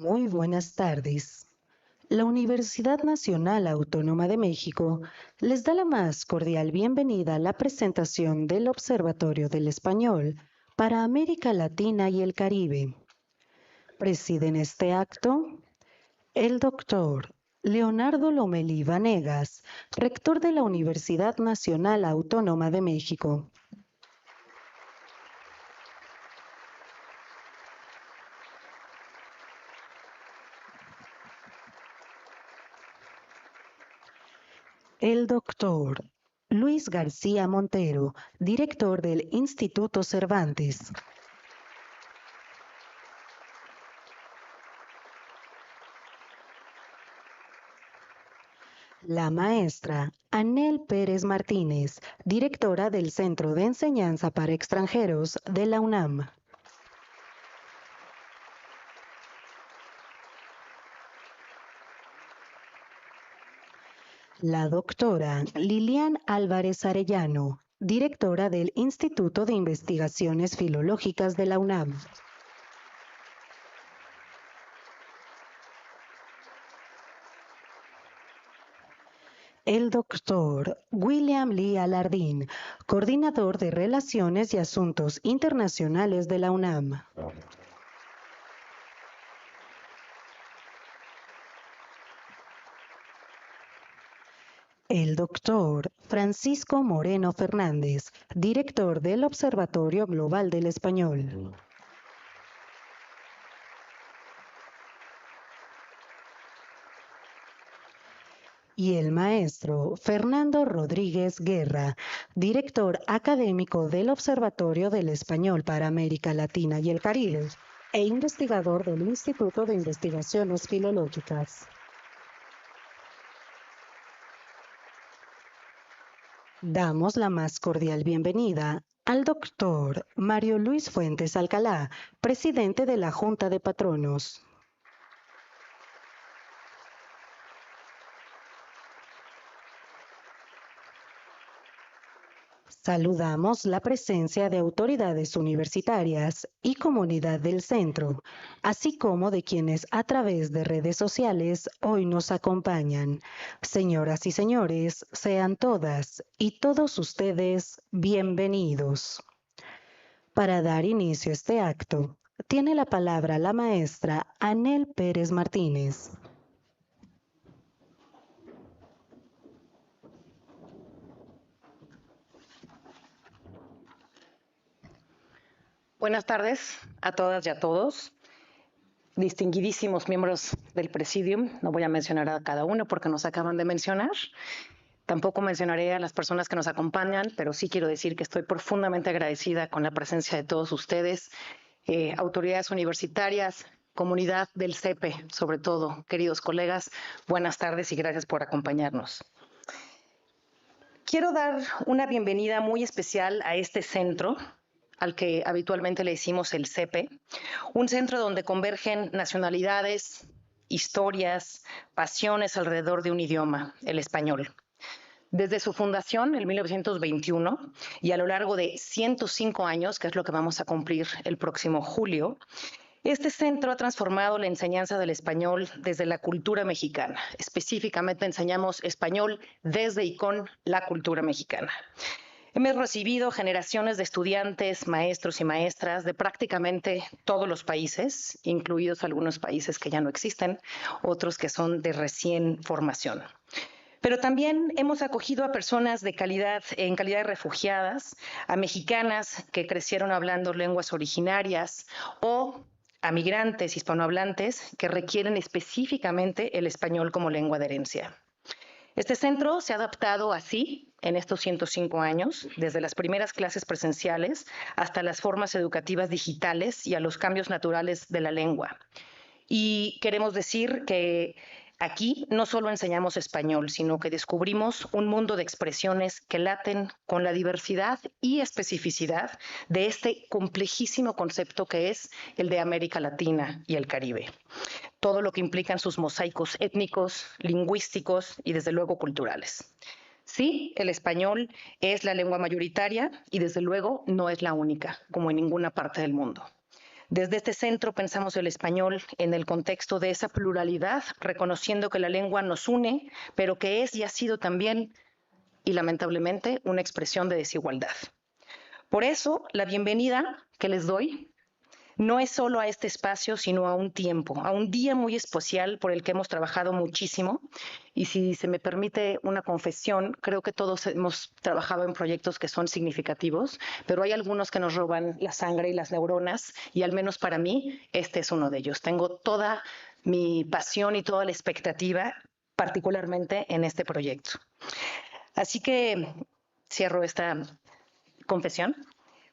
Muy buenas tardes. La Universidad Nacional Autónoma de México les da la más cordial bienvenida a la presentación del Observatorio del Español para América Latina y el Caribe. Presiden este acto el doctor Leonardo Lomelí Vanegas, rector de la Universidad Nacional Autónoma de México. El doctor Luis García Montero, director del Instituto Cervantes. La maestra Anel Pérez Martínez, directora del Centro de Enseñanza para Extranjeros de la UNAM. La doctora Lilian Álvarez Arellano, directora del Instituto de Investigaciones Filológicas de la UNAM. El doctor William Lee Alardín, coordinador de Relaciones y Asuntos Internacionales de la UNAM. El doctor Francisco Moreno Fernández, director del Observatorio Global del Español. Y el maestro Fernando Rodríguez Guerra, director académico del Observatorio del Español para América Latina y el Caribe e investigador del Instituto de Investigaciones Filológicas. Damos la más cordial bienvenida al doctor Mario Luis Fuentes Alcalá, presidente de la Junta de Patronos. Saludamos la presencia de autoridades universitarias y comunidad del centro, así como de quienes a través de redes sociales hoy nos acompañan. Señoras y señores, sean todas y todos ustedes bienvenidos. Para dar inicio a este acto, tiene la palabra la maestra Anel Pérez Martínez. Buenas tardes a todas y a todos, distinguidísimos miembros del Presidium. No voy a mencionar a cada uno porque nos acaban de mencionar. Tampoco mencionaré a las personas que nos acompañan, pero sí quiero decir que estoy profundamente agradecida con la presencia de todos ustedes, autoridades universitarias, comunidad del CEPE, sobre todo, queridos colegas, buenas tardes y gracias por acompañarnos. Quiero dar una bienvenida muy especial a este centro, al que habitualmente le decimos el CEPE, un centro donde convergen nacionalidades, historias, pasiones alrededor de un idioma, el español. Desde su fundación en 1921 y a lo largo de 105 años, que es lo que vamos a cumplir el próximo julio, este centro ha transformado la enseñanza del español desde la cultura mexicana. Específicamente enseñamos español desde y con la cultura mexicana. Hemos recibido generaciones de estudiantes, maestros y maestras de prácticamente todos los países, incluidos algunos países que ya no existen, otros que son de recién formación. Pero también hemos acogido a personas en calidad de refugiadas, a mexicanas que crecieron hablando lenguas originarias o a migrantes hispanohablantes que requieren específicamente el español como lengua de herencia. Este centro se ha adaptado así en estos 105 años, desde las primeras clases presenciales hasta las formas educativas digitales y a los cambios naturales de la lengua. Y queremos decir que aquí no solo enseñamos español, sino que descubrimos un mundo de expresiones que laten con la diversidad y especificidad de este complejísimo concepto que es el de América Latina y el Caribe. Todo lo que implican sus mosaicos étnicos, lingüísticos y desde luego culturales. Sí, el español es la lengua mayoritaria y desde luego no es la única, como en ninguna parte del mundo. Desde este centro pensamos el español en el contexto de esa pluralidad, reconociendo que la lengua nos une, pero que es y ha sido también, y lamentablemente, una expresión de desigualdad. Por eso, la bienvenida que les doy no es solo a este espacio, sino a un tiempo, a un día muy especial por el que hemos trabajado muchísimo. Y si se me permite una confesión, creo que todos hemos trabajado en proyectos que son significativos, pero hay algunos que nos roban la sangre y las neuronas, y al menos para mí, este es uno de ellos. Tengo toda mi pasión y toda la expectativa, particularmente en este proyecto. Así que cierro esta confesión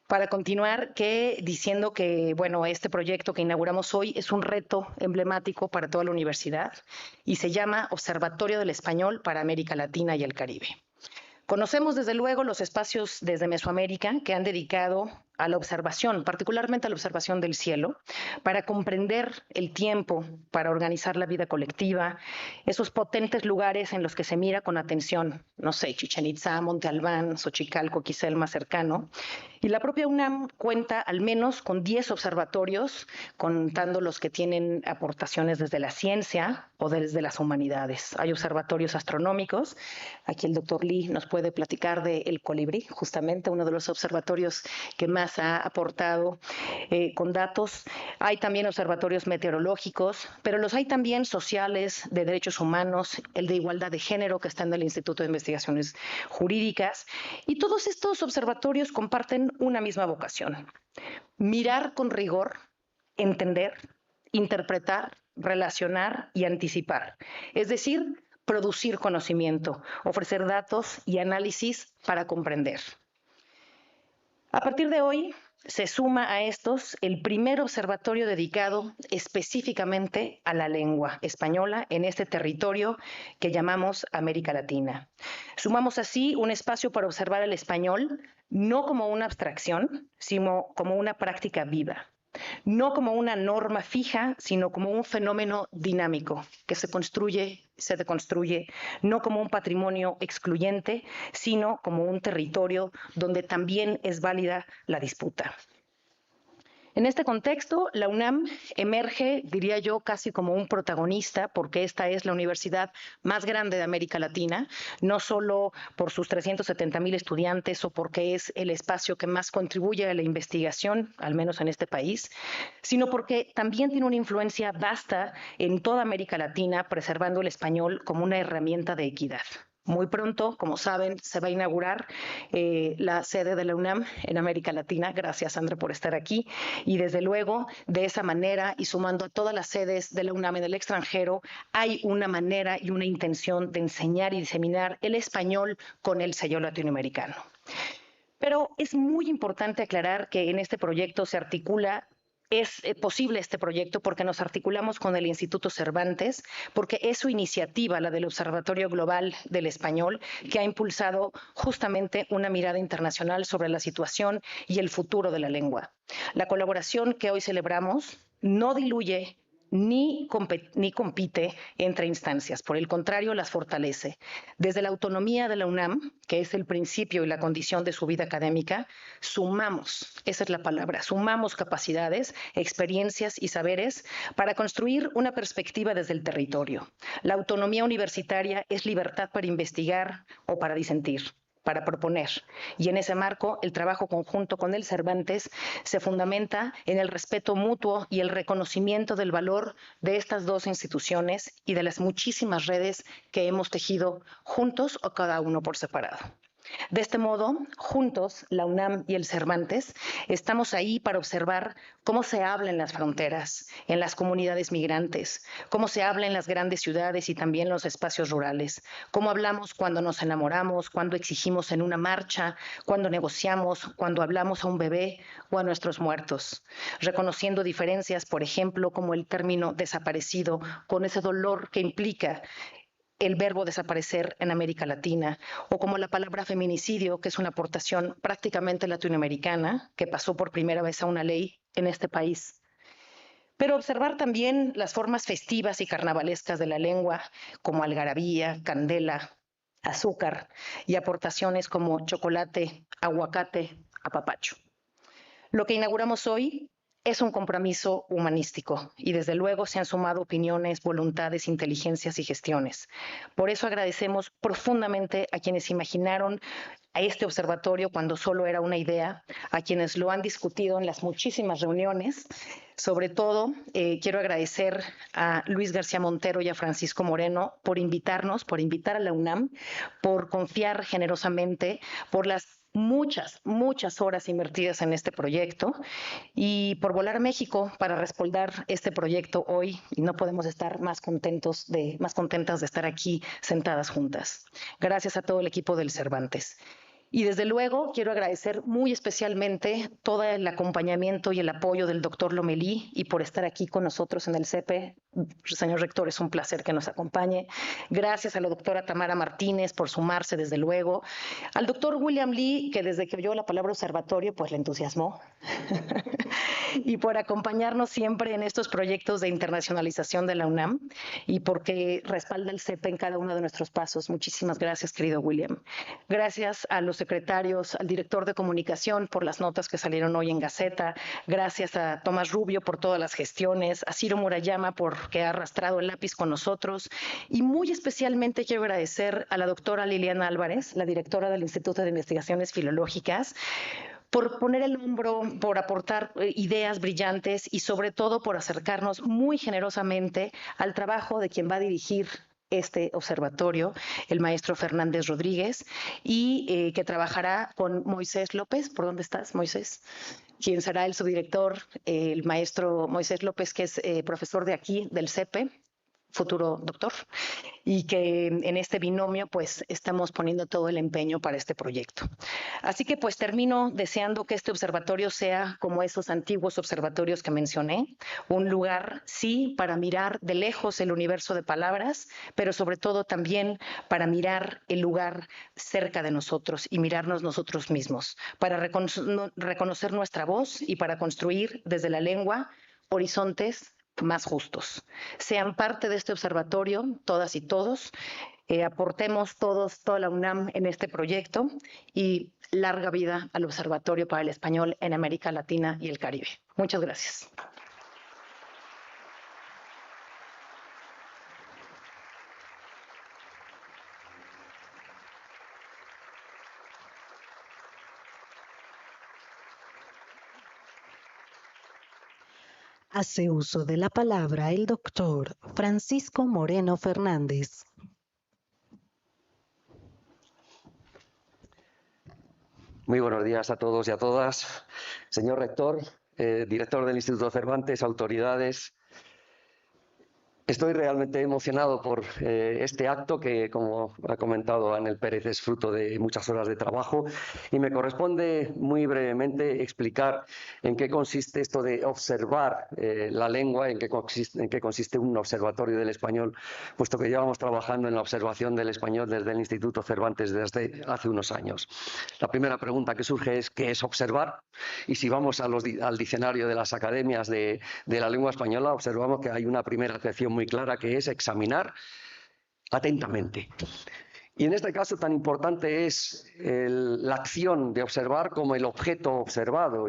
para continuar diciendo que, bueno, este proyecto que inauguramos hoy es un reto emblemático para toda la universidad y se llama Observatorio del Español para América Latina y el Caribe. Conocemos desde luego los espacios desde Mesoamérica que han dedicado a la observación, particularmente a la observación del cielo, para comprender el tiempo, para organizar la vida colectiva, esos potentes lugares en los que se mira con atención, no sé, Chichén Itzá, Monte Albán, Xochicalco, quizá el más cercano. Y la propia UNAM cuenta al menos con 10 observatorios, contando los que tienen aportaciones desde la ciencia o desde las humanidades. Hay observatorios astronómicos, aquí el doctor Lee nos puede platicar del Colibrí, justamente uno de los observatorios que más ha aportado con datos. Hay también observatorios meteorológicos, pero los hay también sociales, de derechos humanos, el de igualdad de género que está en el Instituto de Investigaciones Jurídicas. Y todos estos observatorios comparten una misma vocación: mirar con rigor, entender, interpretar, relacionar y anticipar. Es decir, producir conocimiento, ofrecer datos y análisis para comprender. A partir de hoy, se suma a estos el primer observatorio dedicado específicamente a la lengua española en este territorio que llamamos América Latina. Sumamos así un espacio para observar el español no como una abstracción, sino como una práctica viva. No como una norma fija, sino como un fenómeno dinámico que se construye, se deconstruye, no como un patrimonio excluyente, sino como un territorio donde también es válida la disputa. En este contexto, la UNAM emerge, diría yo, casi como un protagonista, porque esta es la universidad más grande de América Latina, no solo por sus 370,000 estudiantes o porque es el espacio que más contribuye a la investigación, al menos en este país, sino porque también tiene una influencia vasta en toda América Latina, preservando el español como una herramienta de equidad. Muy pronto, como saben, se va a inaugurar la sede de la UNAM en América Latina. Gracias, Sandra, por estar aquí. Y desde luego, de esa manera y sumando a todas las sedes de la UNAM en el extranjero, hay una manera y una intención de enseñar y diseminar el español con el sello latinoamericano. Pero es muy importante aclarar que en este proyecto se articula. Es posible este proyecto porque nos articulamos con el Instituto Cervantes, porque es su iniciativa, la del Observatorio Global del Español, que ha impulsado justamente una mirada internacional sobre la situación y el futuro de la lengua. La colaboración que hoy celebramos no diluye ni compite entre instancias, por el contrario, las fortalece. Desde la autonomía de la UNAM, que es el principio y la condición de su vida académica, sumamos, esa es la palabra, sumamos capacidades, experiencias y saberes para construir una perspectiva desde el territorio. La autonomía universitaria es libertad para investigar o para disentir, para proponer. Y en ese marco, el trabajo conjunto con el Cervantes se fundamenta en el respeto mutuo y el reconocimiento del valor de estas dos instituciones y de las muchísimas redes que hemos tejido juntos o cada uno por separado. De este modo, juntos, la UNAM y el Cervantes, estamos ahí para observar cómo se habla en las fronteras, en las comunidades migrantes, cómo se habla en las grandes ciudades y también en los espacios rurales, cómo hablamos cuando nos enamoramos, cuando exigimos en una marcha, cuando negociamos, cuando hablamos a un bebé o a nuestros muertos, reconociendo diferencias, por ejemplo, como el término desaparecido, con ese dolor que implica el verbo desaparecer en América Latina, o como la palabra feminicidio, que es una aportación prácticamente latinoamericana, que pasó por primera vez a una ley en este país. Pero observar también las formas festivas y carnavalescas de la lengua, como algarabía, candela, azúcar, y aportaciones como chocolate, aguacate, apapacho. Lo que inauguramos hoy es un compromiso humanístico y desde luego se han sumado opiniones, voluntades, inteligencias y gestiones. Por eso agradecemos profundamente a quienes imaginaron a este observatorio cuando solo era una idea, a quienes lo han discutido en las muchísimas reuniones. Sobre todo, quiero agradecer a Luis García Montero y a Francisco Moreno por invitarnos, por invitar a la UNAM, por confiar generosamente, por las muchas horas invertidas en este proyecto y por volar a México para respaldar este proyecto hoy, y no podemos estar más contentas de estar aquí sentadas juntas. Gracias a todo el equipo del Cervantes. Y desde luego quiero agradecer muy especialmente todo el acompañamiento y el apoyo del doctor Lomelí y por estar aquí con nosotros en el CEPE. Señor rector, es un placer que nos acompañe. Gracias a la doctora Tamara Martínez por sumarse, desde luego. Al doctor William Lee, que desde que oyó la palabra observatorio, pues le entusiasmó. Y por acompañarnos siempre en estos proyectos de internacionalización de la UNAM y porque respalda el CEPE en cada uno de nuestros pasos. Muchísimas gracias, querido William. Gracias a los secretarios, al director de comunicación por las notas que salieron hoy en Gaceta. Gracias a Tomás Rubio por todas las gestiones, a Ciro Murayama porque ha arrastrado el lápiz con nosotros y muy especialmente quiero agradecer a la doctora Liliana Álvarez, la directora del Instituto de Investigaciones Filológicas, por poner el hombro, por aportar ideas brillantes y sobre todo por acercarnos muy generosamente al trabajo de quien va a dirigir este observatorio, el maestro Fernández Rodríguez, y que trabajará con Moisés López. ¿Por dónde estás, Moisés? Quien será el subdirector, el maestro Moisés López, que es profesor de aquí, del CEPE, futuro doctor, y que en este binomio pues estamos poniendo todo el empeño para este proyecto. Así que pues termino deseando que este observatorio sea como esos antiguos observatorios que mencioné, un lugar sí para mirar de lejos el universo de palabras, pero sobre todo también para mirar el lugar cerca de nosotros y mirarnos nosotros mismos, para reconocer nuestra voz y para construir desde la lengua horizontes más justos. Sean parte de este observatorio, todas y todos, aportemos todos, toda la UNAM en este proyecto y larga vida al Observatorio para el Español en América Latina y el Caribe. Muchas gracias. Hace uso de la palabra el doctor Francisco Moreno Fernández. Muy buenos días a todos y a todas. Señor rector, director del Instituto Cervantes, autoridades. Estoy realmente emocionado por este acto que, como ha comentado Anel Pérez, es fruto de muchas horas de trabajo y me corresponde muy brevemente explicar en qué consiste esto de observar la lengua, en qué consiste un observatorio del español, puesto que llevamos trabajando en la observación del español desde el Instituto Cervantes desde hace unos años. La primera pregunta que surge es ¿qué es observar? Y si vamos al diccionario de las academias de la lengua española, observamos que hay una primera acepción muy clara, que es examinar atentamente. Y en este caso tan importante es la acción de observar como el objeto observado.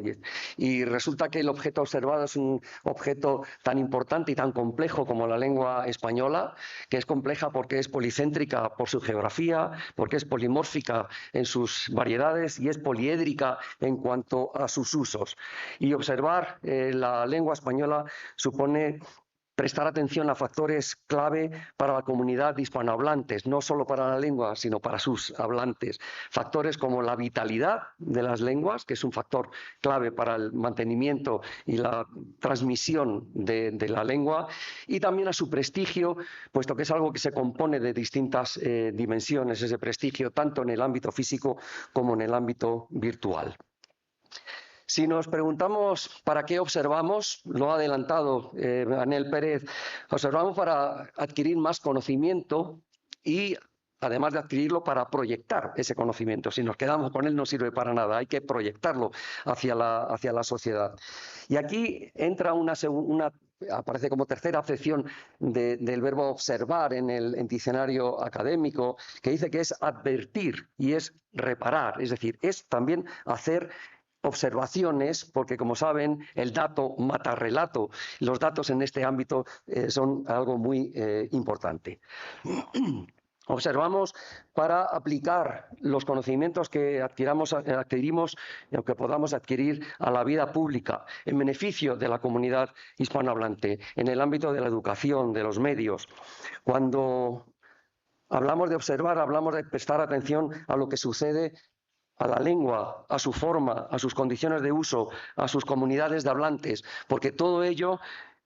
Y resulta que el objeto observado es un objeto tan importante y tan complejo como la lengua española, que es compleja porque es policéntrica por su geografía, porque es polimórfica en sus variedades y es poliédrica en cuanto a sus usos. Y observar la lengua española supone prestar atención a factores clave para la comunidad de hispanohablantes, no solo para la lengua, sino para sus hablantes. Factores como la vitalidad de las lenguas, que es un factor clave para el mantenimiento y la transmisión de la lengua, y también a su prestigio, puesto que es algo que se compone de distintas dimensiones, ese prestigio, tanto en el ámbito físico como en el ámbito virtual. Si nos preguntamos para qué observamos, lo ha adelantado Anel Pérez, observamos para adquirir más conocimiento y además de adquirirlo para proyectar ese conocimiento. Si nos quedamos con él no sirve para nada, hay que proyectarlo hacia la sociedad. Y aquí entra aparece como tercera acepción del verbo observar en el diccionario académico, que dice que es advertir y es reparar, es decir, es también hacer observaciones, porque como saben, el dato mata relato. Los datos en este ámbito son algo muy importante. Observamos para aplicar los conocimientos que adquirimos o que podamos adquirir a la vida pública en beneficio de la comunidad hispanohablante, en el ámbito de la educación, de los medios. Cuando hablamos de observar, hablamos de prestar atención a lo que sucede a la lengua, a su forma, a sus condiciones de uso, a sus comunidades de hablantes, porque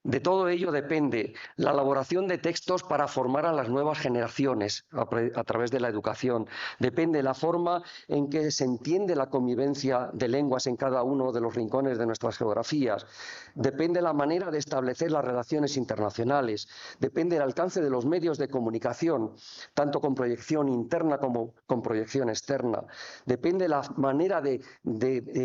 de todo ello depende la elaboración de textos para formar a las nuevas generaciones a través de la educación. Depende la forma en que se entiende la convivencia de lenguas en cada uno de los rincones de nuestras geografías. Depende la manera de establecer las relaciones internacionales. Depende el alcance de los medios de comunicación, tanto con proyección interna como con proyección externa. Depende la manera de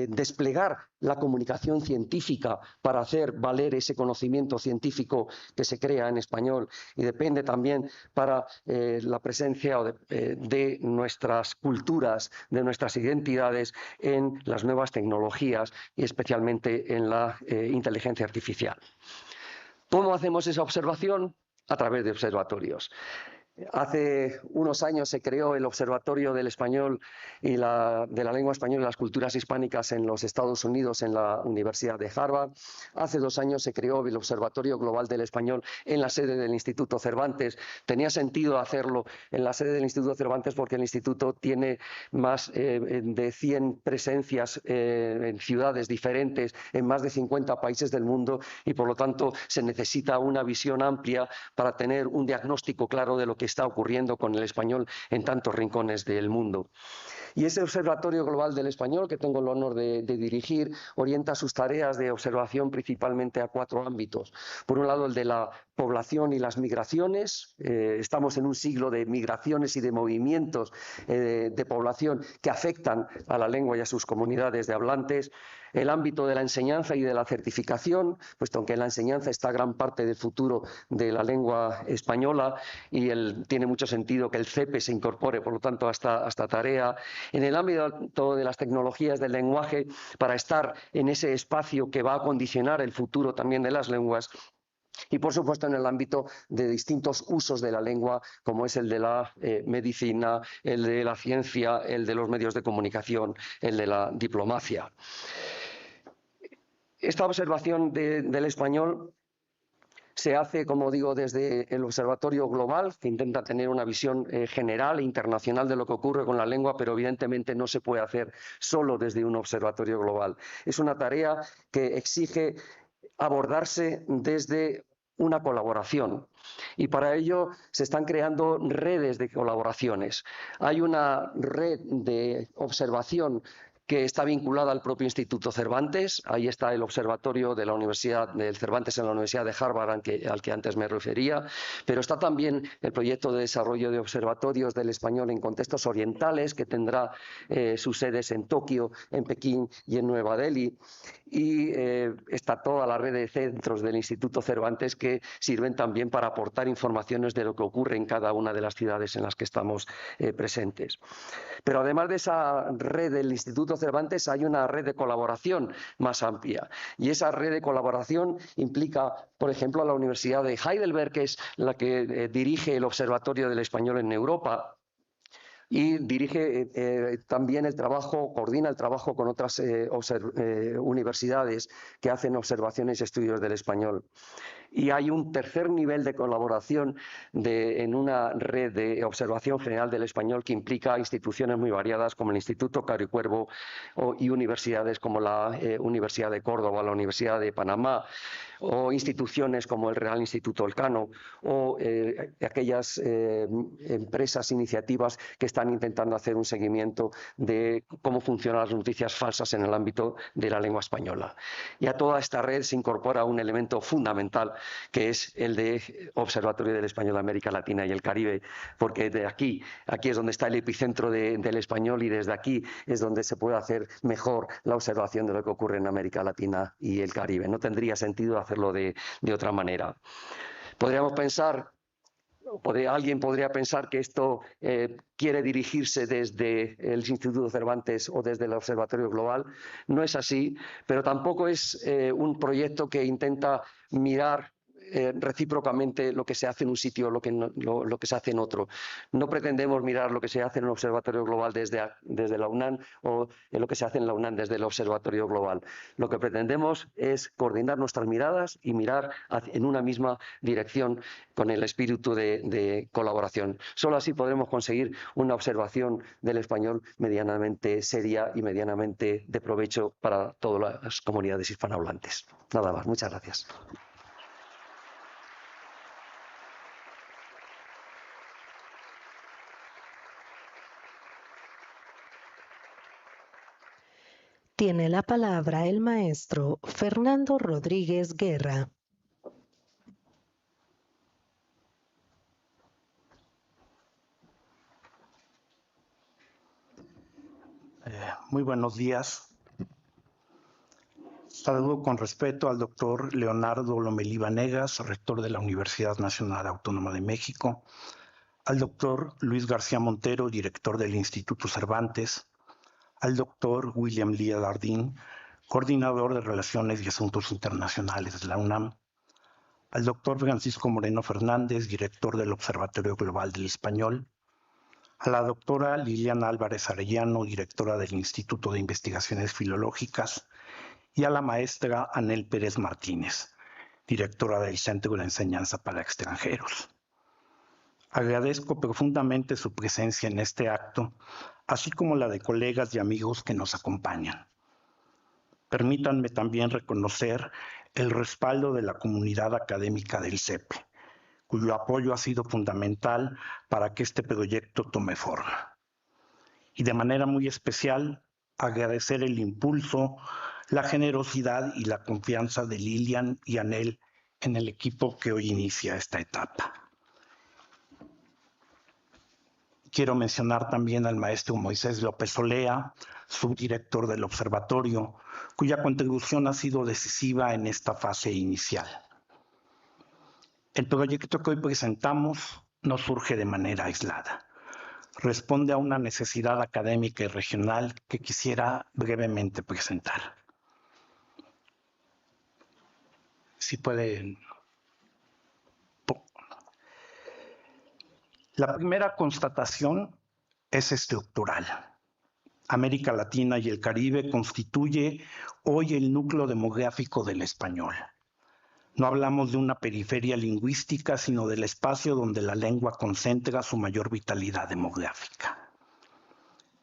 desplegar la comunicación científica para hacer valer ese conocimiento científico que se crea en español, y depende también para la presencia de nuestras culturas, de nuestras identidades en las nuevas tecnologías y especialmente en la inteligencia artificial. ¿Cómo hacemos esa observación? A través de observatorios. Hace unos años se creó el Observatorio del Español y de la Lengua Española y las Culturas Hispánicas en los Estados Unidos, en la Universidad de Harvard. Hace 2 años se creó el Observatorio Global del Español en la sede del Instituto Cervantes. Tenía sentido hacerlo en la sede del Instituto Cervantes porque el Instituto tiene más de 100 presencias en ciudades diferentes, en más de 50 países del mundo, y por lo tanto se necesita una visión amplia para tener un diagnóstico claro de lo que está ocurriendo con el español en tantos rincones del mundo. Y ese Observatorio Global del Español, que tengo el honor de dirigir, orienta sus tareas de observación principalmente a 4 ámbitos. Por un lado, el de la población y las migraciones. Estamos en un siglo de migraciones y de movimientos de población que afectan a la lengua y a sus comunidades de hablantes. El ámbito de la enseñanza y de la certificación, puesto que en la enseñanza está gran parte del futuro de la lengua española, y tiene mucho sentido que el CEPE se incorpore, por lo tanto, a esta tarea. En el ámbito de las tecnologías del lenguaje, para estar en ese espacio que va a condicionar el futuro también de las lenguas. Y, por supuesto, en el ámbito de distintos usos de la lengua, como es el de la medicina, el de la ciencia, el de los medios de comunicación, el de la diplomacia. Esta observación del español se hace, como digo, desde el Observatorio Global, que intenta tener una visión general e internacional de lo que ocurre con la lengua, pero evidentemente no se puede hacer solo desde un observatorio global. Es una tarea que exige abordarse desde una colaboración, y para ello se están creando redes de colaboraciones. Hay una red de observación que está vinculada al propio Instituto Cervantes. Ahí está el observatorio de la Universidad del Cervantes en la Universidad de Harvard, al que antes me refería, pero está también el proyecto de desarrollo de observatorios del español en contextos orientales, que tendrá sus sedes en Tokio, en Pekín y en Nueva Delhi. Y está toda la red de centros del Instituto Cervantes que sirven también para aportar informaciones de lo que ocurre en cada una de las ciudades en las que estamos presentes. Pero además de esa red del Instituto Cervantes, hay una red de colaboración más amplia, y esa red de colaboración implica, por ejemplo, a la Universidad de Heidelberg, que es la que dirige el Observatorio del Español en Europa, y dirige también el trabajo, coordina el trabajo con otras universidades que hacen observaciones y estudios del español. Y hay un tercer nivel de colaboración en una red de observación general del español que implica instituciones muy variadas como el Instituto Caro y Cuervo y universidades como la Universidad de Córdoba, la Universidad de Panamá, o instituciones como el Real Instituto Elcano, o aquellas empresas, iniciativas que están intentando hacer un seguimiento de cómo funcionan las noticias falsas en el ámbito de la lengua española. Y a toda esta red se incorpora un elemento fundamental, que es el de Observatorio del Español de América Latina y el Caribe, porque de aquí es donde está el epicentro del español, y desde aquí es donde se puede hacer mejor la observación de lo que ocurre en América Latina y el Caribe. No tendría sentido hacerlo de otra manera. Podríamos pensar alguien podría pensar que esto quiere dirigirse desde el Instituto Cervantes o desde el Observatorio Global. No es así, pero tampoco es un proyecto que intenta mirar recíprocamente lo que se hace en un sitio, lo que se hace en otro. No pretendemos mirar lo que se hace en el Observatorio Global desde la UNAM o lo que se hace en la UNAM desde el Observatorio Global. Lo que pretendemos es coordinar nuestras miradas y mirar en una misma dirección con el espíritu de colaboración. Solo así podremos conseguir una observación del español medianamente seria y medianamente de provecho para todas las comunidades hispanohablantes. Nada más. Muchas gracias. Tiene la palabra el maestro Fernando Rodríguez Guerra. Muy buenos días. Saludo con respeto al doctor Leonardo Lomelí Vanegas, rector de la Universidad Nacional Autónoma de México, al doctor Luis García Montero, director del Instituto Cervantes, al doctor William Lee Alardín, coordinador de Relaciones y Asuntos Internacionales de la UNAM, al doctor Francisco Moreno Fernández, director del Observatorio Global del Español, a la doctora Liliana Álvarez Arellano, directora del Instituto de Investigaciones Filológicas, y a la maestra Anel Pérez Martínez, directora del Centro de Enseñanza para Extranjeros. Agradezco profundamente su presencia en este acto, así como la de colegas y amigos que nos acompañan. Permítanme también reconocer el respaldo de la comunidad académica del CEPE, cuyo apoyo ha sido fundamental para que este proyecto tome forma. Y de manera muy especial, agradecer el impulso, la generosidad y la confianza de Lilian y Anel en el equipo que hoy inicia esta etapa. Quiero mencionar también al maestro Moisés López Olea, subdirector del observatorio, cuya contribución ha sido decisiva en esta fase inicial. El proyecto que hoy presentamos no surge de manera aislada. Responde a una necesidad académica y regional que quisiera brevemente presentar. Si pueden. La primera constatación es estructural. América Latina y el Caribe constituye hoy el núcleo demográfico del español. No hablamos de una periferia lingüística, sino del espacio donde la lengua concentra su mayor vitalidad demográfica.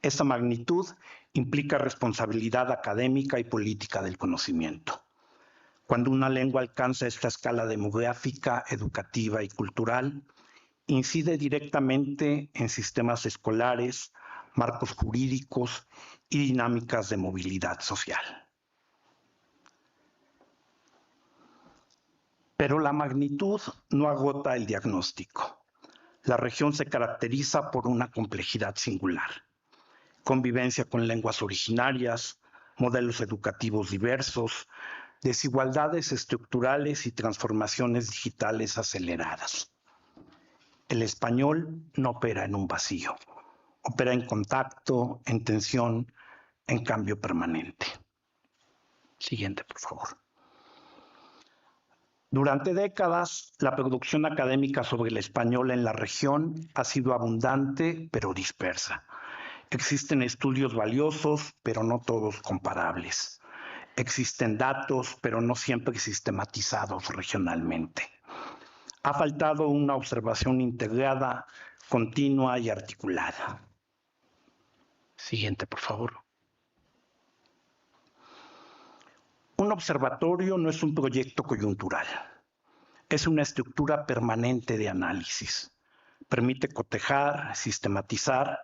Esta magnitud implica responsabilidad académica y política del conocimiento. Cuando una lengua alcanza esta escala demográfica, educativa y cultural, incide directamente en sistemas escolares, marcos jurídicos y dinámicas de movilidad social. Pero la magnitud no agota el diagnóstico. La región se caracteriza por una complejidad singular. Convivencia con lenguas originarias, modelos educativos diversos, desigualdades estructurales y transformaciones digitales aceleradas. El español no opera en un vacío, opera en contacto, en tensión, en cambio permanente. Siguiente, por favor. Durante décadas, la producción académica sobre el español en la región ha sido abundante, pero dispersa. Existen estudios valiosos, pero no todos comparables. Existen datos, pero no siempre sistematizados regionalmente. Ha faltado una observación integrada, continua y articulada. Siguiente, por favor. Un observatorio no es un proyecto coyuntural. Es una estructura permanente de análisis. Permite cotejar, sistematizar,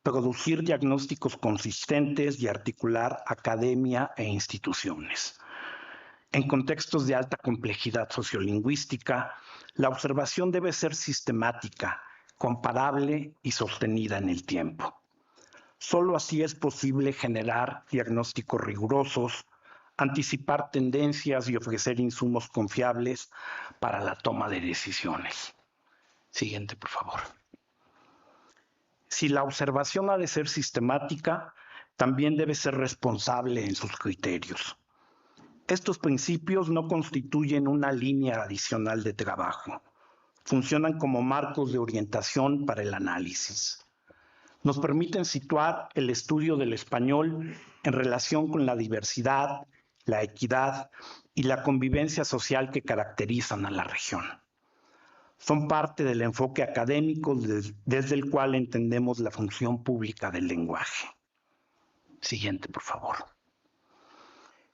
producir diagnósticos consistentes y articular academia e instituciones. En contextos de alta complejidad sociolingüística, la observación debe ser sistemática, comparable y sostenida en el tiempo. Solo así es posible generar diagnósticos rigurosos, anticipar tendencias y ofrecer insumos confiables para la toma de decisiones. Siguiente, por favor. Si la observación ha de ser sistemática, también debe ser responsable en sus criterios. Estos principios no constituyen una línea adicional de trabajo. Funcionan como marcos de orientación para el análisis. Nos permiten situar el estudio del español en relación con la diversidad, la equidad y la convivencia social que caracterizan a la región. Son parte del enfoque académico desde el cual entendemos la función pública del lenguaje. Siguiente, por favor.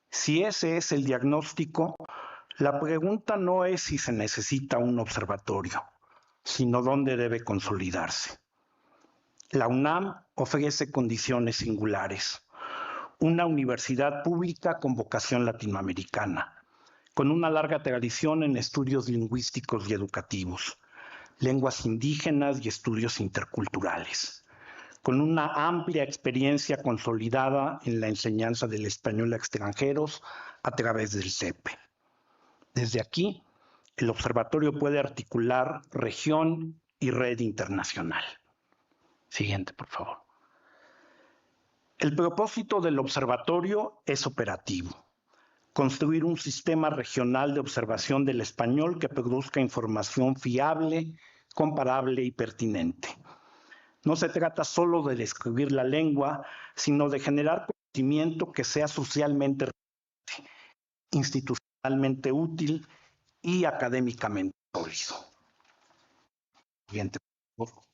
Si ese es el diagnóstico, la pregunta no es si se necesita un observatorio, sino dónde debe consolidarse. La UNAM ofrece condiciones singulares. Una universidad pública con vocación latinoamericana, con una larga tradición en estudios lingüísticos y educativos, lenguas indígenas y estudios interculturales, con una amplia experiencia consolidada en la enseñanza del español a extranjeros a través del CEPE. Desde aquí, el observatorio puede articular región y red internacional. Siguiente, por favor. El propósito del observatorio es operativo. Construir un sistema regional de observación del español que produzca información fiable, comparable y pertinente. No se trata solo de describir la lengua, sino de generar conocimiento que sea socialmente relevante, institucionalmente útil y académicamente sólido. Siguiente, por favor.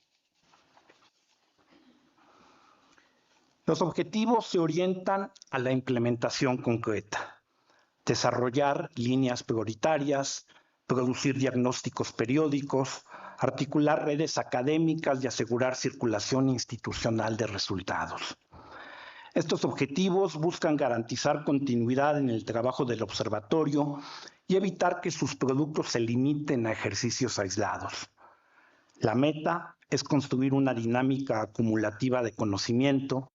Los objetivos se orientan a la implementación concreta. Desarrollar líneas prioritarias, producir diagnósticos periódicos, articular redes académicas y asegurar circulación institucional de resultados. Estos objetivos buscan garantizar continuidad en el trabajo del observatorio y evitar que sus productos se limiten a ejercicios aislados. La meta es construir una dinámica acumulativa de conocimiento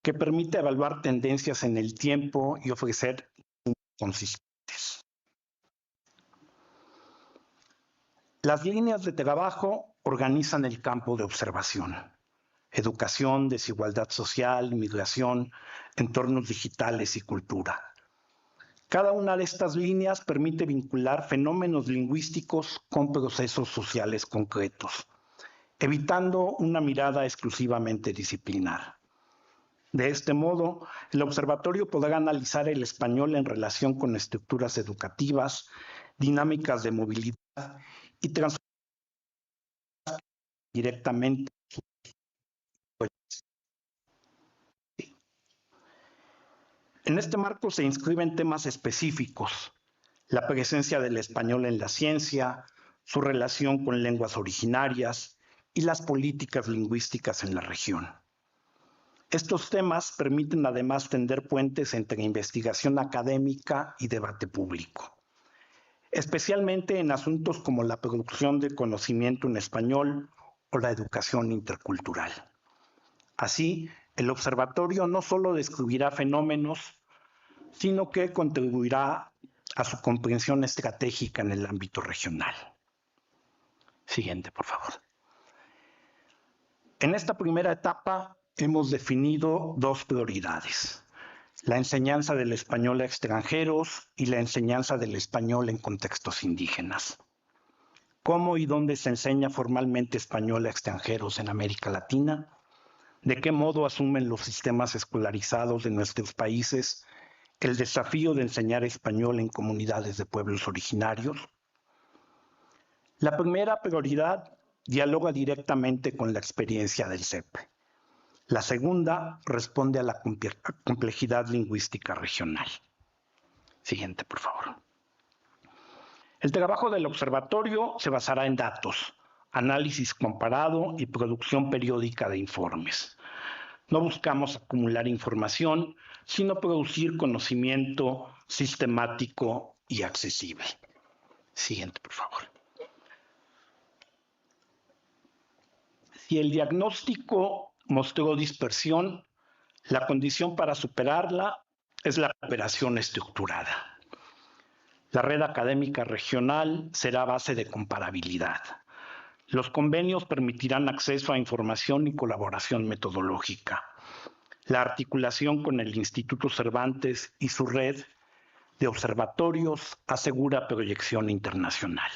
que permite evaluar tendencias en el tiempo y ofrecer consistentes. Las líneas de trabajo organizan el campo de observación. Educación, desigualdad social, migración, entornos digitales y cultura. Cada una de estas líneas permite vincular fenómenos lingüísticos con procesos sociales concretos, evitando una mirada exclusivamente disciplinar. De este modo, el observatorio podrá analizar el español en relación con estructuras educativas, dinámicas de movilidad y transformaciones directamente. En este marco se inscriben temas específicos: la presencia del español en la ciencia, su relación con lenguas originarias y las políticas lingüísticas en la región. Estos temas permiten además tender puentes entre investigación académica y debate público, especialmente en asuntos como la producción de conocimiento en español o la educación intercultural. Así, el observatorio no solo descubrirá fenómenos, sino que contribuirá a su comprensión estratégica en el ámbito regional. Siguiente, por favor. En esta primera etapa hemos definido dos prioridades: la enseñanza del español a extranjeros y la enseñanza del español en contextos indígenas. ¿Cómo y dónde se enseña formalmente español a extranjeros en América Latina? ¿De qué modo asumen los sistemas escolarizados de nuestros países el desafío de enseñar español en comunidades de pueblos originarios? La primera prioridad dialoga directamente con la experiencia del CEPE. La segunda responde a la complejidad lingüística regional. Siguiente, por favor. El trabajo del observatorio se basará en datos, análisis comparado y producción periódica de informes. No buscamos acumular información, sino producir conocimiento sistemático y accesible. Siguiente, por favor. Si el diagnóstico mostró dispersión, la condición para superarla es la cooperación estructurada. La red académica regional será base de comparabilidad. Los convenios permitirán acceso a información y colaboración metodológica. La articulación con el Instituto Cervantes y su red de observatorios asegura proyección internacional.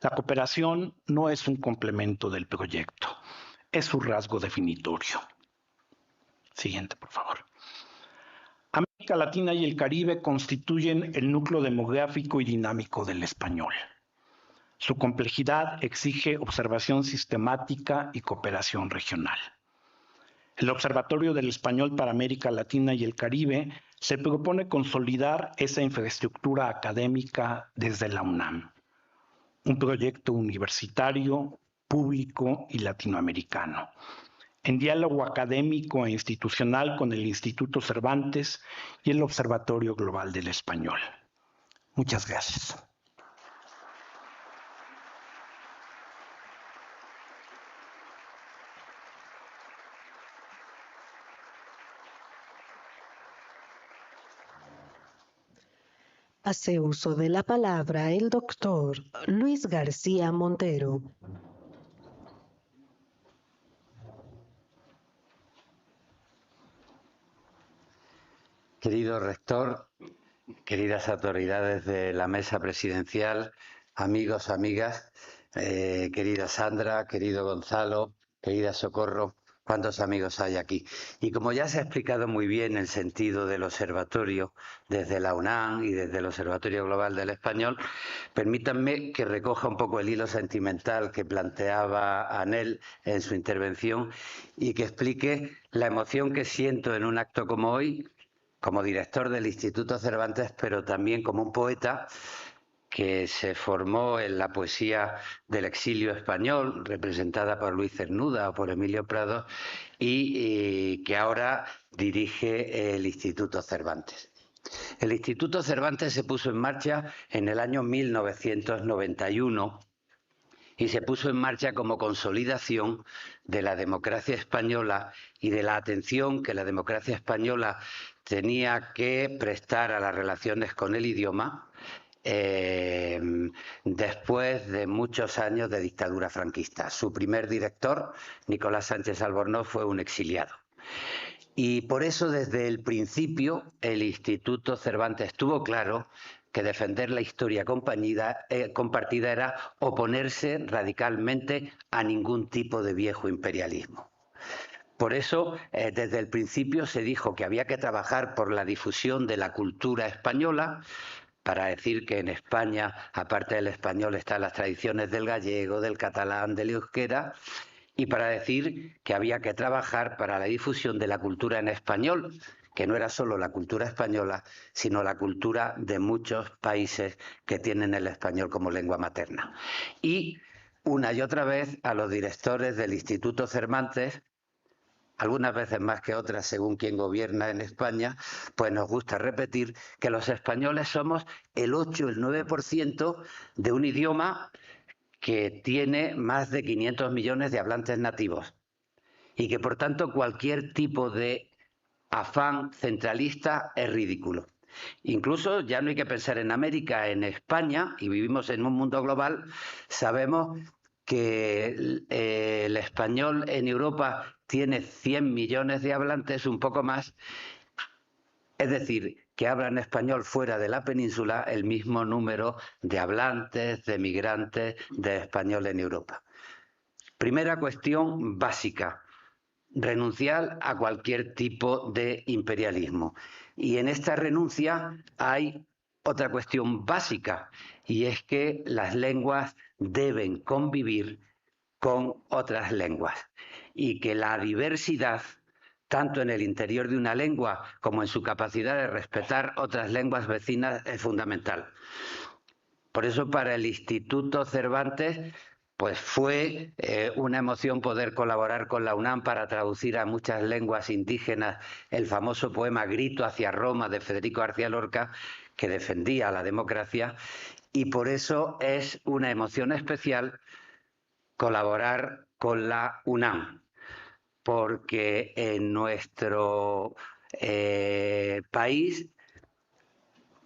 La cooperación no es un complemento del proyecto, es su rasgo definitorio. Siguiente, por favor. América Latina y el Caribe constituyen el núcleo demográfico y dinámico del español. Su complejidad exige observación sistemática y cooperación regional. El Observatorio del Español para América Latina y el Caribe se propone consolidar esa infraestructura académica desde la UNAM, un proyecto universitario, público y latinoamericano, en diálogo académico e institucional con el Instituto Cervantes y el Observatorio Global del Español. Muchas gracias. Hace uso de la palabra el doctor Luis García Montero. Querido rector, queridas autoridades de la mesa presidencial, amigos, amigas, querida Sandra, querido Gonzalo, querida Socorro, ¿cuántos amigos hay aquí? Y como ya se ha explicado muy bien el sentido del observatorio desde la UNAM y desde el Observatorio Global del Español, permítanme que recoja un poco el hilo sentimental que planteaba Anel en su intervención y que explique la emoción que siento en un acto como hoy, como director del Instituto Cervantes, pero también como un poeta que se formó en la poesía del exilio español, representada por Luis Cernuda o por Emilio Prado, y que ahora dirige el Instituto Cervantes. El Instituto Cervantes se puso en marcha en el año 1991 y se puso en marcha como consolidación de la democracia española y de la atención que la democracia española tenía que prestar a las relaciones con el idioma después de muchos años de dictadura franquista. Su primer director, Nicolás Sánchez Albornoz, fue un exiliado. Y por eso desde el principio el Instituto Cervantes tuvo claro que defender la historia compartida era oponerse radicalmente a ningún tipo de viejo imperialismo. Por eso, desde el principio se dijo que había que trabajar por la difusión de la cultura española, para decir que en España, aparte del español, están las tradiciones del gallego, del catalán, del euskera, y para decir que había que trabajar para la difusión de la cultura en español, que no era solo la cultura española, sino la cultura de muchos países que tienen el español como lengua materna. Y una y otra vez a los directores del Instituto Cervantes, algunas veces más que otras según quien gobierna en España, pues nos gusta repetir que los españoles somos el 8, el 9% de un idioma que tiene más de 500 millones de hablantes nativos y que por tanto cualquier tipo de afán centralista es ridículo. Incluso ya no hay que pensar en América, en España, y vivimos en un mundo global, sabemos que el español en Europa tiene 100 millones de hablantes, un poco más, es decir, que hablan español fuera de la península el mismo número de hablantes, de migrantes, de español en Europa. Primera cuestión básica, renunciar a cualquier tipo de imperialismo. Y en esta renuncia hay otra cuestión básica, y es que las lenguas deben convivir con otras lenguas y que la diversidad, tanto en el interior de una lengua como en su capacidad de respetar otras lenguas vecinas, es fundamental. Por eso para el Instituto Cervantes pues fue una emoción poder colaborar con la UNAM para traducir a muchas lenguas indígenas el famoso poema Grito hacia Roma de Federico García Lorca, que defendía la democracia, y por eso es una emoción especial colaborar con la UNAM, porque en nuestro país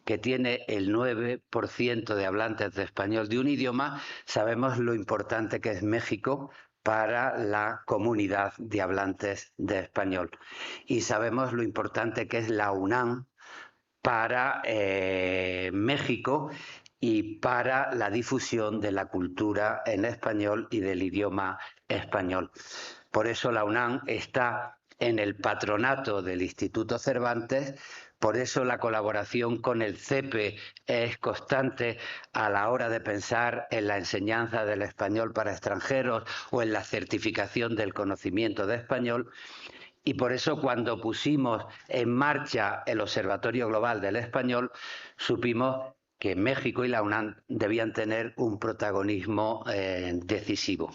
que tiene el 9% de hablantes de español de un idioma, sabemos lo importante que es México para la comunidad de hablantes de español. Y sabemos lo importante que es la UNAM para México y para la difusión de la cultura en español y del idioma español. Por eso la UNAM está en el patronato del Instituto Cervantes. Por eso la colaboración con el CEPE es constante a la hora de pensar en la enseñanza del español para extranjeros o en la certificación del conocimiento de español. Y por eso cuando pusimos en marcha el Observatorio Global del Español, supimos que México y la UNAM debían tener un protagonismo decisivo,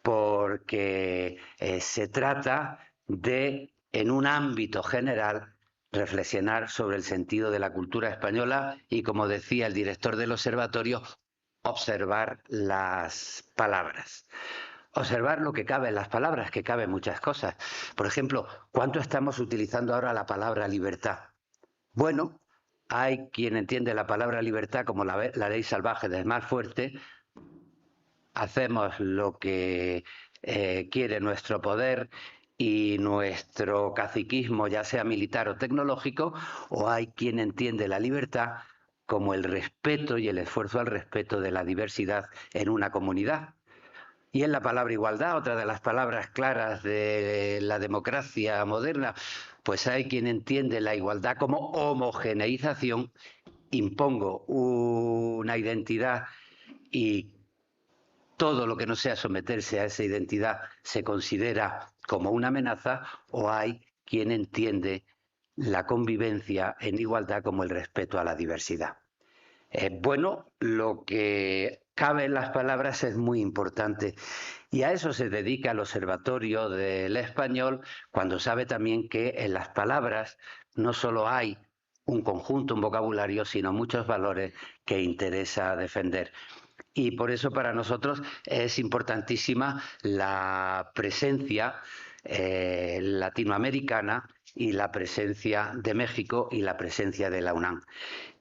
porque se trata de, en un ámbito general, reflexionar sobre el sentido de la cultura española y, como decía el director del observatorio, observar las palabras. Observar lo que cabe en las palabras, que caben muchas cosas. Por ejemplo, ¿cuánto estamos utilizando ahora la palabra libertad? Bueno, hay quien entiende la palabra libertad como la ley salvaje del más fuerte. Hacemos lo que quiere nuestro poder y nuestro caciquismo, ya sea militar o tecnológico, o hay quien entiende la libertad como el respeto y el esfuerzo al respeto de la diversidad en una comunidad. Y en la palabra igualdad, otra de las palabras claras de la democracia moderna, pues hay quien entiende la igualdad como homogeneización. Impongo una identidad y todo lo que no sea someterse a esa identidad se considera como una amenaza, o hay quien entiende la convivencia en igualdad como el respeto a la diversidad. Bueno, lo que cabe en las palabras es muy importante y a eso se dedica el Observatorio del Español, cuando sabe también que en las palabras no solo hay un conjunto, un vocabulario, sino muchos valores que interesa defender. Y por eso para nosotros es importantísima la presencia latinoamericana y la presencia de México y la presencia de la UNAM.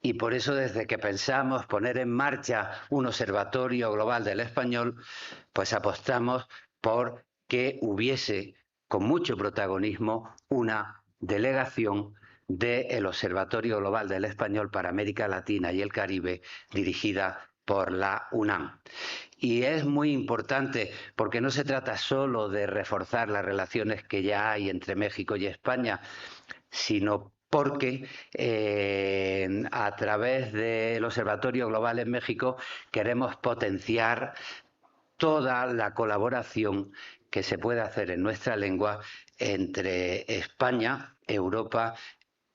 Y por eso desde que pensamos poner en marcha un observatorio global del español, pues apostamos por que hubiese con mucho protagonismo una delegación del Observatorio Global del Español para América Latina y el Caribe, dirigida por la UNAM. Y es muy importante porque no se trata solo de reforzar las relaciones que ya hay entre México y España, sino porque a través del Observatorio Global en México queremos potenciar toda la colaboración que se puede hacer en nuestra lengua entre España, Europa,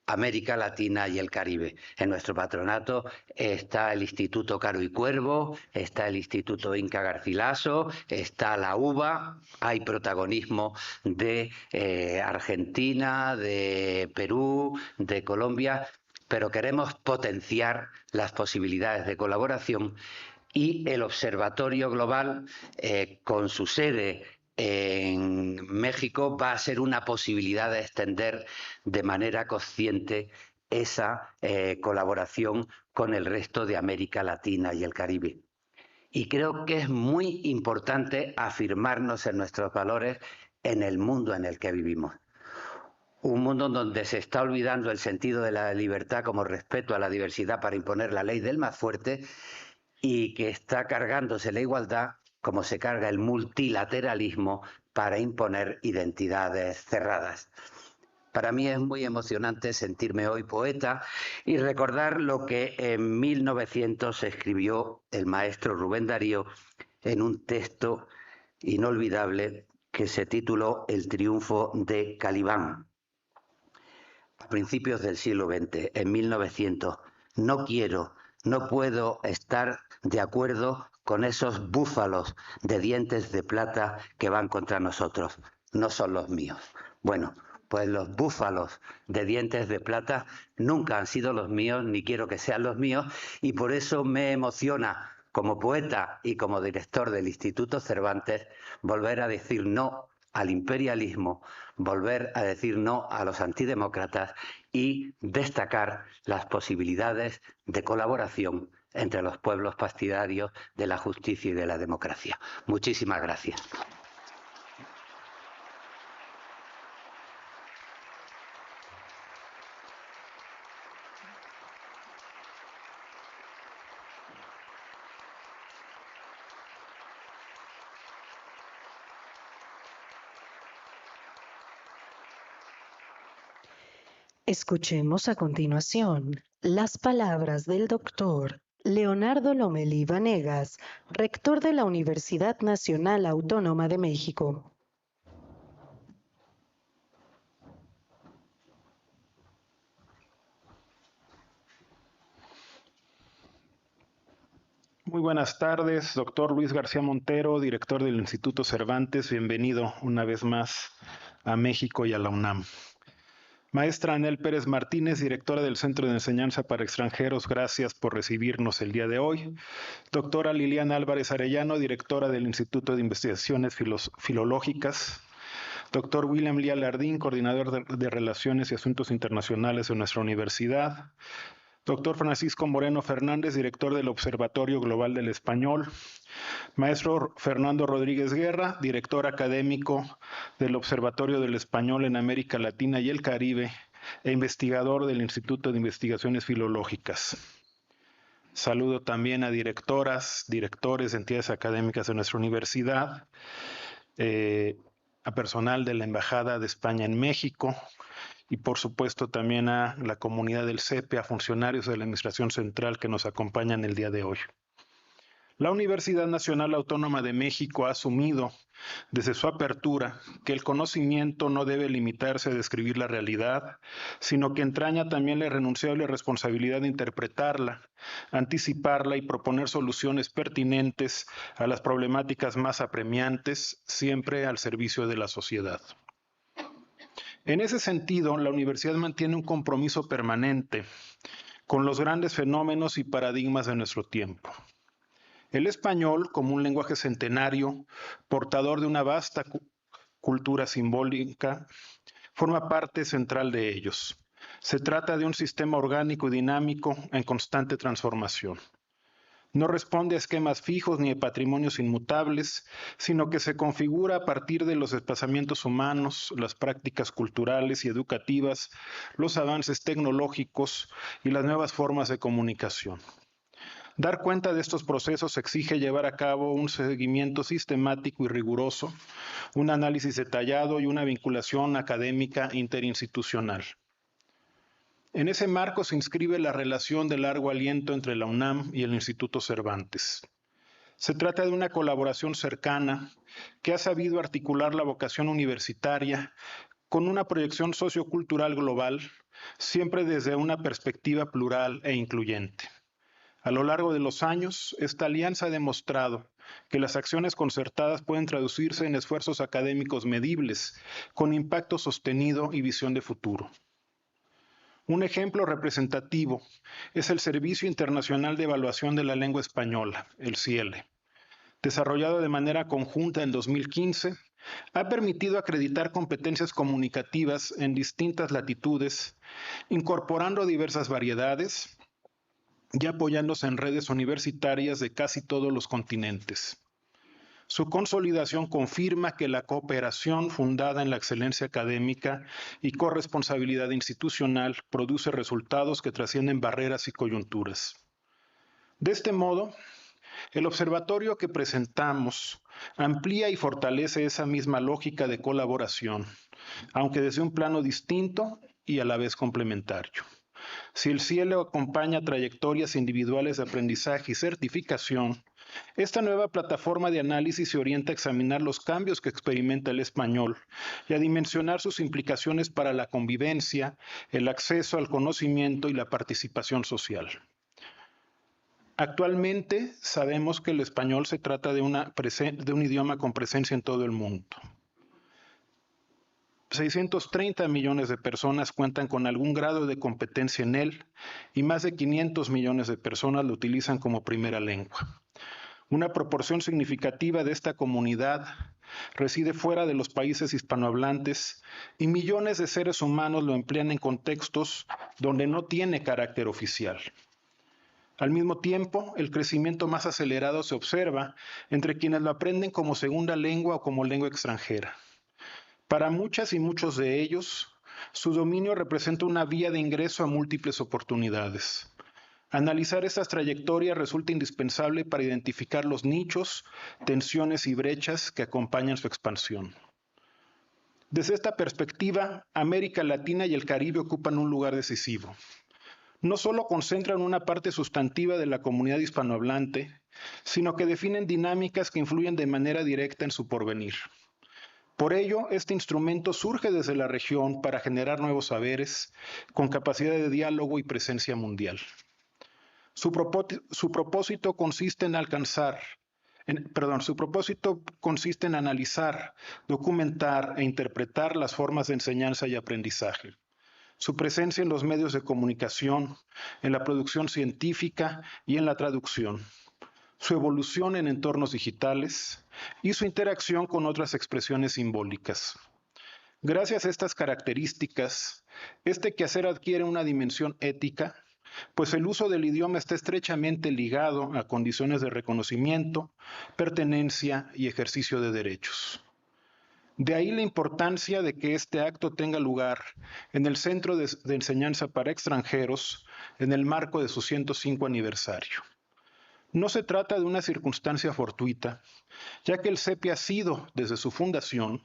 América Latina y el Caribe. En nuestro patronato está el Instituto Caro y Cuervo, está el Instituto Inca Garcilaso, está la UBA, hay protagonismo de Argentina, de Perú, de Colombia, pero queremos potenciar las posibilidades de colaboración y el Observatorio Global, con su sede en México, va a ser una posibilidad de extender de manera consciente esa colaboración con el resto de América Latina y el Caribe. Y creo que es muy importante afirmarnos en nuestros valores en el mundo en el que vivimos. Un mundo donde se está olvidando el sentido de la libertad como respeto a la diversidad para imponer la ley del más fuerte, y que está cargándose la igualdad como se carga el multilateralismo para imponer identidades cerradas. Para mí es muy emocionante sentirme hoy poeta y recordar lo que en 1900 escribió el maestro Rubén Darío en un texto inolvidable que se tituló El triunfo de Calibán. A principios del siglo XX, en 1900, no puedo estar de acuerdo con esos búfalos de dientes de plata que van contra nosotros. No son los míos. Bueno, pues los búfalos de dientes de plata nunca han sido los míos, ni quiero que sean los míos, y por eso me emociona, como poeta y como director del Instituto Cervantes, volver a decir no al imperialismo, volver a decir no a los antidemócratas y destacar las posibilidades de colaboración entre los pueblos partidarios de la justicia y de la democracia. Muchísimas gracias. Escuchemos a continuación las palabras del doctor Leonardo Lomelí Vanegas, rector de la Universidad Nacional Autónoma de México. Muy buenas tardes, doctor Luis García Montero, director del Instituto Cervantes. Bienvenido una vez más a México y a la UNAM. Maestra Anel Pérez Martínez, directora del Centro de Enseñanza para Extranjeros, gracias por recibirnos el día de hoy. Doctora Liliana Álvarez Arellano, directora del Instituto de Investigaciones Filológicas. Doctor William Lía Lardín, coordinador de Relaciones y Asuntos Internacionales de nuestra universidad. Doctor Francisco Moreno Fernández, director del Observatorio Global del Español. Maestro Fernando Rodríguez Guerra, director académico del Observatorio del Español en América Latina y el Caribe e investigador del Instituto de Investigaciones Filológicas. Saludo también a directoras, directores de entidades académicas de nuestra universidad, a personal de la Embajada de España en México y por supuesto también a la comunidad del CEPE, a funcionarios de la Administración Central que nos acompañan el día de hoy. La Universidad Nacional Autónoma de México ha asumido desde su apertura que el conocimiento no debe limitarse a describir la realidad, sino que entraña también la irrenunciable responsabilidad de interpretarla, anticiparla y proponer soluciones pertinentes a las problemáticas más apremiantes, siempre al servicio de la sociedad. En ese sentido, la universidad mantiene un compromiso permanente con los grandes fenómenos y paradigmas de nuestro tiempo. El español, como un lenguaje centenario, portador de una vasta cultura simbólica, forma parte central de ellos. Se trata de un sistema orgánico y dinámico en constante transformación. No responde a esquemas fijos ni a patrimonios inmutables, sino que se configura a partir de los desplazamientos humanos, las prácticas culturales y educativas, los avances tecnológicos y las nuevas formas de comunicación. Dar cuenta de estos procesos exige llevar a cabo un seguimiento sistemático y riguroso, un análisis detallado y una vinculación académica interinstitucional. En ese marco se inscribe la relación de largo aliento entre la UNAM y el Instituto Cervantes. Se trata de una colaboración cercana que ha sabido articular la vocación universitaria con una proyección sociocultural global, siempre desde una perspectiva plural e incluyente. A lo largo de los años, esta alianza ha demostrado que las acciones concertadas pueden traducirse en esfuerzos académicos medibles, con impacto sostenido y visión de futuro. Un ejemplo representativo es el Servicio Internacional de Evaluación de la Lengua Española, el CIELE. Desarrollado de manera conjunta en 2015, ha permitido acreditar competencias comunicativas en distintas latitudes, incorporando diversas variedades y apoyándose en redes universitarias de casi todos los continentes. Su consolidación confirma que la cooperación fundada en la excelencia académica y corresponsabilidad institucional produce resultados que trascienden barreras y coyunturas. De este modo, el observatorio que presentamos amplía y fortalece esa misma lógica de colaboración, aunque desde un plano distinto y a la vez complementario. Si el CIELE acompaña trayectorias individuales de aprendizaje y certificación, esta nueva plataforma de análisis se orienta a examinar los cambios que experimenta el español y a dimensionar sus implicaciones para la convivencia, el acceso al conocimiento y la participación social. Actualmente sabemos que el español se trata de un idioma con presencia en todo el mundo. 630 millones de personas cuentan con algún grado de competencia en él y más de 500 millones de personas lo utilizan como primera lengua. Una proporción significativa de esta comunidad reside fuera de los países hispanohablantes y millones de seres humanos lo emplean en contextos donde no tiene carácter oficial. Al mismo tiempo, el crecimiento más acelerado se observa entre quienes lo aprenden como segunda lengua o como lengua extranjera. Para muchas y muchos de ellos, su dominio representa una vía de ingreso a múltiples oportunidades. Analizar estas trayectorias resulta indispensable para identificar los nichos, tensiones y brechas que acompañan su expansión. Desde esta perspectiva, América Latina y el Caribe ocupan un lugar decisivo. No solo concentran una parte sustantiva de la comunidad hispanohablante, sino que definen dinámicas que influyen de manera directa en su porvenir. Por ello, este instrumento surge desde la región para generar nuevos saberes, con capacidad de diálogo y presencia mundial. Su propósito consiste en analizar, documentar e interpretar las formas de enseñanza y aprendizaje. Su presencia en los medios de comunicación, en la producción científica y en la traducción, su evolución en entornos digitales y su interacción con otras expresiones simbólicas. Gracias a estas características, este quehacer adquiere una dimensión ética, pues el uso del idioma está estrechamente ligado a condiciones de reconocimiento, pertenencia y ejercicio de derechos. De ahí la importancia de que este acto tenga lugar en el Centro de Enseñanza para Extranjeros en el marco de su 105 aniversario. No se trata de una circunstancia fortuita, ya que el CEPI ha sido, desde su fundación,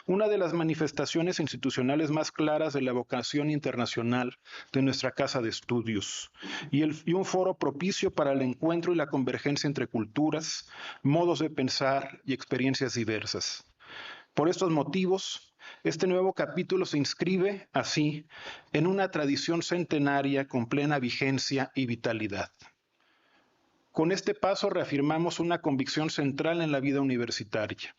una de las manifestaciones institucionales más claras de la vocación internacional de nuestra casa de estudios y un foro propicio para el encuentro y la convergencia entre culturas, modos de pensar y experiencias diversas. Por estos motivos, este nuevo capítulo se inscribe, así, en una tradición centenaria con plena vigencia y vitalidad. Con este paso reafirmamos una convicción central en la vida universitaria.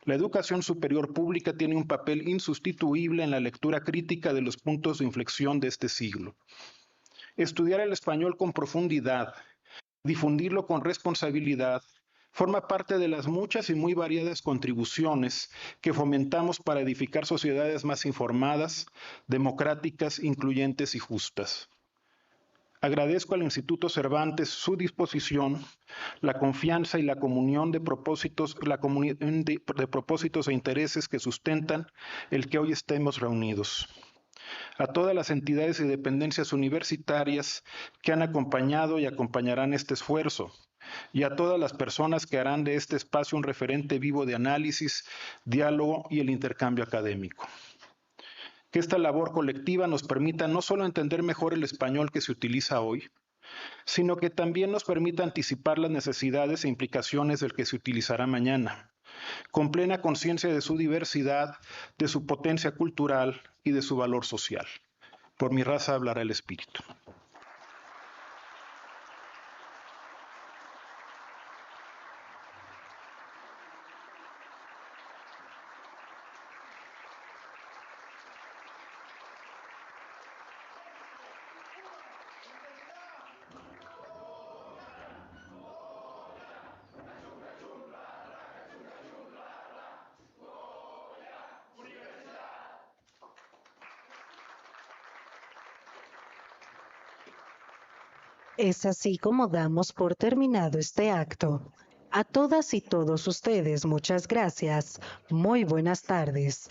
La educación superior pública tiene un papel insustituible en la lectura crítica de los puntos de inflexión de este siglo. Estudiar el español con profundidad, difundirlo con responsabilidad, forma parte de las muchas y muy variadas contribuciones que fomentamos para edificar sociedades más informadas, democráticas, incluyentes y justas. Agradezco al Instituto Cervantes su disposición, la confianza y la comunión de propósitos, e intereses que sustentan el que hoy estemos reunidos. A todas las entidades y dependencias universitarias que han acompañado y acompañarán este esfuerzo, y a todas las personas que harán de este espacio un referente vivo de análisis, diálogo y el intercambio académico. Que esta labor colectiva nos permita no solo entender mejor el español que se utiliza hoy, sino que también nos permita anticipar las necesidades e implicaciones del que se utilizará mañana, con plena conciencia de su diversidad, de su potencia cultural y de su valor social. Por mi raza hablará el espíritu. Es así como damos por terminado este acto. A todas y todos ustedes, muchas gracias. Muy buenas tardes.